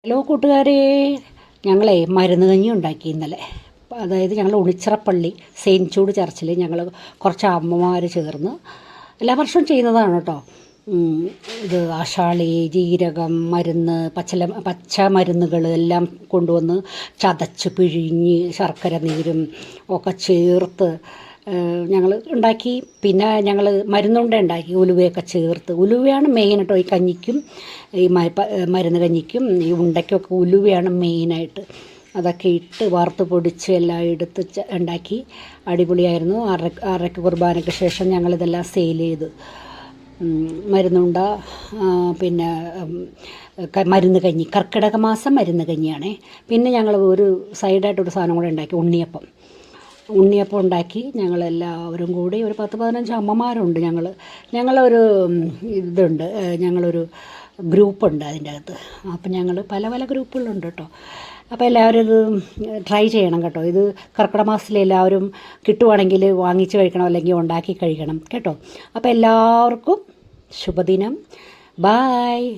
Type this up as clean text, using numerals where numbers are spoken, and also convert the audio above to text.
Hello കൂട്ടുകാരെ, ഞങ്ങളെ മരുന്ന് കഞ്ഞി ഉണ്ടാക്കി ഇന്നലെ. അതായത് ഞങ്ങൾ ഉണിച്ചിറപ്പള്ളി സെയിൻറ്റ് ജൂഡ് ചർച്ചിൽ ഞങ്ങൾ കുറച്ച് അമ്മമാർ ചേർന്ന് എല്ലാ വർഷവും ചെയ്യുന്നതാണ് കേട്ടോ. ഇത് ആശാളി, ജീരകം, മരുന്ന്, പച്ച മരുന്നുകൾ എല്ലാം കൊണ്ടുവന്ന് ചതച്ച് പിഴിഞ്ഞ് ശർക്കര നീരും ഒക്കെ ചേർത്ത് ഞങ്ങൾ ഉണ്ടാക്കി. പിന്നെ ഞങ്ങൾ മരുന്നുണ്ട ഉണ്ടാക്കി, ഉലുവയൊക്കെ ചേർത്ത്. ഉലുവയാണ് മെയിൻ കേട്ടോ ഈ കഞ്ഞിക്കും, ഈ മരുന്ന് കഞ്ഞിക്കും ഈ ഉണ്ടയ്ക്കൊക്കെ ഉലുവയാണ് മെയിനായിട്ട്. അതൊക്കെ ഇട്ട് വറുത്ത് പൊടിച്ച് എല്ലാം എടുത്ത് ഉണ്ടാക്കി. അടിപൊളിയായിരുന്നു. 6:30 കുർബാനയ്ക്ക് ശേഷം ഞങ്ങളിതെല്ലാം സെയിൽ ചെയ്ത്. മരുന്നുണ്ട, പിന്നെ മരുന്ന് കഞ്ഞി, കർക്കിടക മാസം മരുന്ന് കഞ്ഞിയാണേ. പിന്നെ ഞങ്ങൾ ഒരു സൈഡായിട്ടൊരു സാധനം കൂടെ ഉണ്ടാക്കി, ഉണ്ണിയപ്പം ഉണ്ടാക്കി. ഞങ്ങളെല്ലാവരും കൂടി ഒരു 10-15 അമ്മമാരുണ്ട്. ഞങ്ങളൊരു ഇതുണ്ട്, ഞങ്ങളൊരു ഗ്രൂപ്പുണ്ട് അതിൻ്റെ അകത്ത്. അപ്പം ഞങ്ങൾ പല ഗ്രൂപ്പുകളുണ്ട് കേട്ടോ. അപ്പോൾ എല്ലാവരും ഇത് ട്രൈ ചെയ്യണം കേട്ടോ. ഇത് കർക്കിടക മാസത്തിൽ എല്ലാവരും കിട്ടുവാണെങ്കിൽ വാങ്ങിച്ച് കഴിക്കണം, അല്ലെങ്കിൽ ഉണ്ടാക്കി കഴിക്കണം കേട്ടോ. അപ്പോൾ എല്ലാവർക്കും ശുഭദിനം. ബായ്.